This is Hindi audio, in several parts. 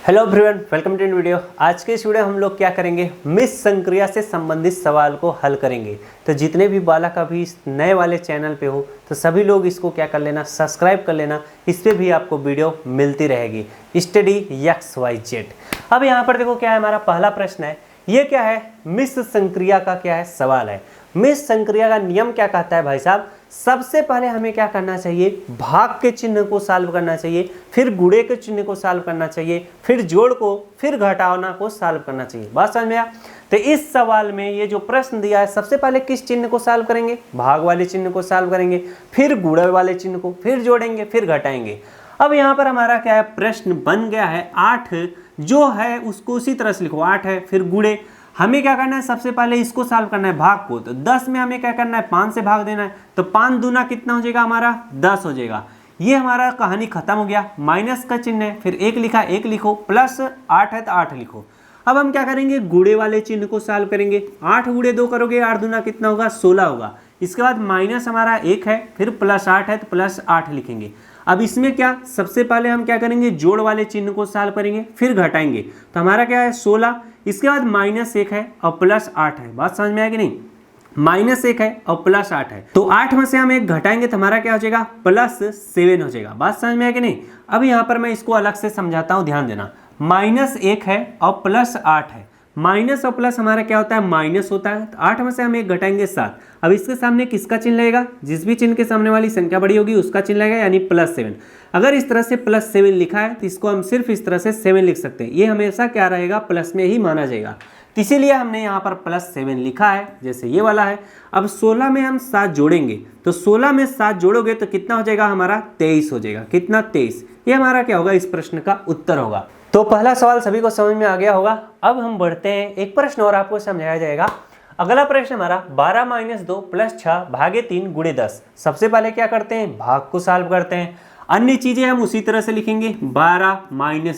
Hello everyone, welcome to video. आज के इस वीडियो हम लोग क्या करेंगे, मिस संक्रिया से संबंधित सवाल को हल करेंगे। तो जितने भी बालक अभी इस नए वाले चैनल पे हो तो सभी लोग इसको क्या कर लेना, सब्सक्राइब कर लेना। इस पर भी आपको वीडियो मिलती रहेगी, स्टडी XYZ। अब यहाँ पर देखो क्या है, हमारा पहला प्रश्न है। ये क्या है, मिस संक्रिया का क्या है सवाल है। मिस संक्रिया का नियम क्या कहता है भाई साहब, सबसे पहले हमें क्या करना चाहिए, भाग के चिन्ह को सॉल्व करना चाहिए, फिर गुणे के चिन्ह को सॉल्व करना चाहिए, फिर जोड़ को, फिर घटाना को सॉल्व करना चाहिए। बात समझ में आया? तो इस सवाल में ये जो प्रश्न दिया है, सबसे पहले किस चिन्ह को सॉल्व करेंगे, भाग वाले चिन्ह को सॉल्व करेंगे, फिर गुणे वाले चिन्ह को, फिर जोड़ेंगे, फिर घटाएंगे। अब यहाँ पर हमारा क्या है, प्रश्न बन गया है 8 जो है उसको उसी तरह से लिखो, 8 है, फिर गुणे। हमें क्या करना है, सबसे पहले इसको सॉल्व करना है भाग को। तो 10 में हमें क्या करना है, 5 से भाग देना है। तो 5 दूना कितना हो जाएगा हमारा, 10 हो जाएगा। ये हमारा कहानी खत्म हो गया। माइनस का चिन्ह है, फिर 1 लिखा, 1 लिखो, प्लस 8 है तो 8 लिखो। अब हम क्या करेंगे, गुणे वाले चिन्ह को सॉल्व करेंगे। 8 गुणे 2 करोगे, 8 दूना कितना होगा, 16 होगा। इसके बाद माइनस हमारा 1 है, फिर प्लस 8 है तो प्लस 8 लिखेंगे। अब इसमें क्या, सबसे पहले हम क्या करेंगे, जोड़ वाले चिन्ह को सॉल्व करेंगे, फिर घटाएंगे। तो हमारा क्या है, 16। इसके बाद माइनस 1 है और प्लस 8 है। बात समझ में आएगी नहीं, माइनस 1 है और प्लस 8 है। तो 8 में से हम 1 घटाएंगे तो हमारा क्या हो जाएगा, प्लस 7 हो जाएगा। बात समझ में आएगी नहीं। अब यहाँ पर मैं इसको अलग से समझाता हूँ, ध्यान देना। माइनस 1 है और प्लस 8 है। माइनस और प्लस हमारा क्या होता है, माइनस होता है। तो 8 में से हम 1 घटाएंगे 7। अब इसके सामने किसका चिन्ह लगेगा, जिस भी चिन्ह के सामने वाली संख्या बड़ी होगी उसका चिन्ह लगेगा, यानी +7। अगर इस तरह से +7 लिखा है तो इसको हम सिर्फ इस तरह से 7 लिख सकते हैं। ये हमेशा क्या रहेगा, प्लस में ही माना जाएगा। तो इसीलिए हमने यहाँ पर +7 लिखा है, जैसे ये वाला है। अब 16 में हम 7 जोड़ेंगे, तो 16 में 7 जोड़ोगे तो कितना हो जाएगा हमारा, 23 हो जाएगा। कितना, 23। ये हमारा क्या होगा, इस प्रश्न का उत्तर होगा। तो पहला सवाल सभी को समझ में आ गया होगा। अब हम बढ़ते हैं, एक प्रश्न और आपको समझाया जाएगा। अगला प्रश्न हमारा 12 - 2 + 6 भागे 3 गुणे 10। सबसे पहले क्या करते हैं, भाग को सॉल्व करते हैं। अन्य चीजें हम उसी तरह से लिखेंगे, 12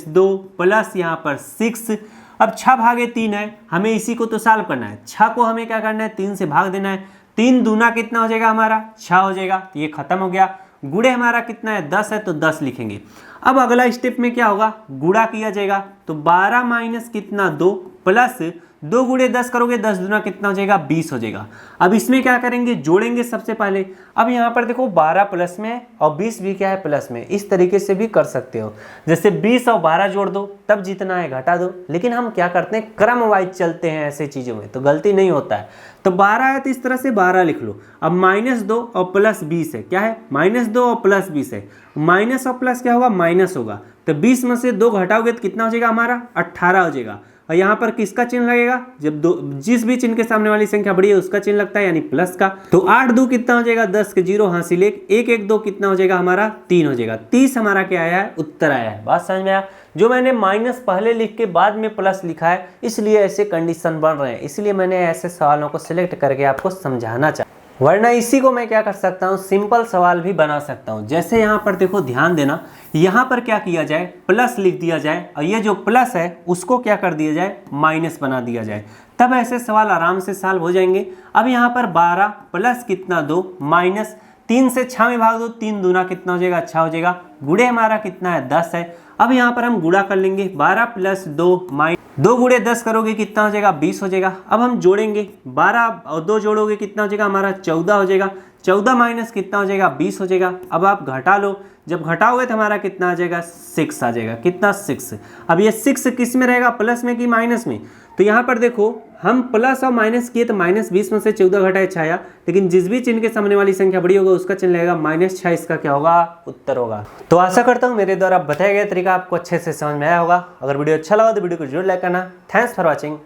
- 2 प्लस यहाँ पर 6। अब 6 भागे 3 है, हमें इसी को तो सॉल्व करना है। 6 को हमें क्या करना है, 3 से भाग देना है। 3 दूना कितना हो जाएगा हमारा, 6 हो जाएगा। तो ये खत्म हो गया। गुणे हमारा कितना है, 10 है, तो 10 लिखेंगे। अब अगला स्टेप में क्या होगा, गुणा किया जाएगा। तो 12 माइनस कितना, 2 प्लस 2 गुणे 10 करोगे, 10 दूना कितना हो जाएगा, 20 हो जाएगा। अब इसमें क्या करेंगे, जोड़ेंगे सबसे पहले। अब यहाँ पर देखो 12 प्लस में और 20 भी क्या है, प्लस में। इस तरीके से भी कर सकते हो, जैसे 20 और 12 जोड़ दो, तब जितना है घटा दो। लेकिन हम क्या करते हैं, क्रम वाइज चलते हैं ऐसे चीज़ों में, तो गलती नहीं होता है। तो 12 है तो इस तरह से 12 लिख लो। अब -2 और प्लस 20 है, क्या है, -2 और प्लस 20 है। माइनस और प्लस क्या होगा, माइनस होगा। तो 20 में से 2 घटाओगे तो कितना हो जाएगा हमारा, 18 हो जाएगा। और यहाँ पर किसका चिन्ह लगेगा, जब जिस भी चिन्ह के सामने वाली संख्या बड़ी है उसका चिन्ह लगता है, यानी प्लस का। तो 8 2 कितना हो जाएगा, 10 के 0 हासिल 1 1 1 2 कितना हो जाएगा हमारा, 3 हो जाएगा। 30 हमारा क्या आया है, उत्तर आया है। बात समझ में आया। जो मैंने माइनस पहले लिख के बाद में प्लस लिखा है, इसलिए ऐसे कंडीशन बन रहे हैं, इसलिए मैंने ऐसे सवालों को सिलेक्ट करके आपको समझाना चाहा। वरना इसी को मैं क्या कर सकता हूँ, सिंपल सवाल भी बना सकता हूँ। जैसे यहाँ पर देखो, ध्यान देना, यहाँ पर क्या किया जाए, प्लस लिख दिया जाए, और ये जो प्लस है उसको क्या कर दिया जाए, माइनस बना दिया जाए। तब ऐसे सवाल आराम से सॉल्व हो जाएंगे। अब यहाँ पर 12 प्लस कितना, 2 माइनस 3 से 6 में भाग दो, 3 दूना कितना हो जाएगा, 6 हो जाएगा। गुणे हमारा कितना है, 10 है। अब यहाँ पर हम गुणा कर लेंगे, 12 + 2 2 गुणे 10 करोगे कितना हो जाएगा, 20 हो जाएगा। अब हम जोड़ेंगे, 12 और 2 जोड़ोगे कितना हो जाएगा हमारा, 14 हो जाएगा। 14 माइनस कितना हो जाएगा, 20 हो जाएगा। अब आप घटा लो, जब घटाओगे तो हमारा कितना आ जाएगा, 6 आ जाएगा। कितना, 6। अब ये 6 किस में रहेगा, प्लस में कि माइनस में। तो यहाँ पर देखो, हम प्लस और माइनस किए तो -20 में से 14 घटाए 6 आया। लेकिन जिस भी चिन्ह के सामने वाली संख्या बड़ी होगा उसका चिन्ह लगेगा -6। इसका क्या होगा, उत्तर होगा। तो आशा करता हूँ मेरे द्वारा बताया गया तरीका आपको अच्छे से समझ में आया होगा। अगर वीडियो अच्छा लगा तो वीडियो को जरूर लाइक करना। Thanks for watching.